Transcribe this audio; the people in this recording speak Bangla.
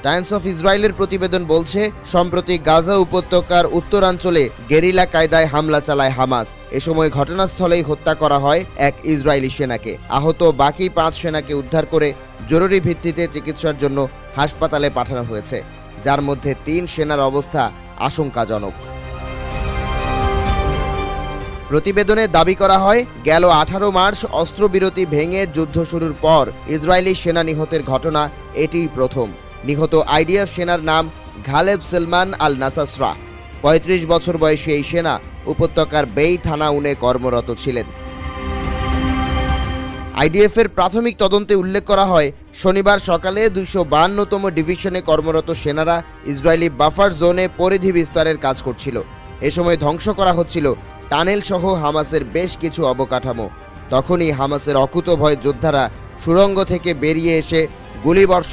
টাইমস অফ ইসরায়েলের প্রতিবেদন বলছে, সম্প্রতি গাজা উপত্যকার উত্তরাঞ্চলে গেরিলা কায়দায় হামলা চালায় হামাস। এ সময় ঘটনাস্থলেই হত্যা করা হয় এক ইসরায়েলি সেনাকে। আহত বাকি 5 সেনাকে উদ্ধার করে জরুরি ভিত্তিতে চিকিৎসার জন্য হাসপাতালে পাঠানো হয়েছে, যার মধ্যে 3 সেনার অবস্থা আশঙ্কাজনক। প্রতিবেদনে দাবি করা হয়, গেল 18 মার্চ অস্ত্রবিরতি ভেঙে যুদ্ধ শুরুর পর ইসরায়েলি সেনা নিহতের ঘটনা এটিই প্রথম। নিহত আইডিএফ সেনার নাম ঘালেব সেলমান আল নাসাসরা। 35 বছর বয়সী এই সেনা উপত্যকার বেই থানাউনে কর্মরত ছিলেন। আইডিএফের প্রাথমিক তদন্তে উল্লেখ করা হয়, শনিবার সকালে 252তম ডিভিশনে কর্মরত সেনারা ইসরায়েলি বাফার জোনে পরিধি বিস্তারের কাজ করছিল। এ সময় ধ্বংস করা হচ্ছিল টানেল সহ হামাসের বেশ কিছু অবকাঠামো। তখনই হামাসের অকুতভয় যোদ্ধারা সুড়ঙ্গ থেকে বেরিয়ে এসে গুলিবর্ষণ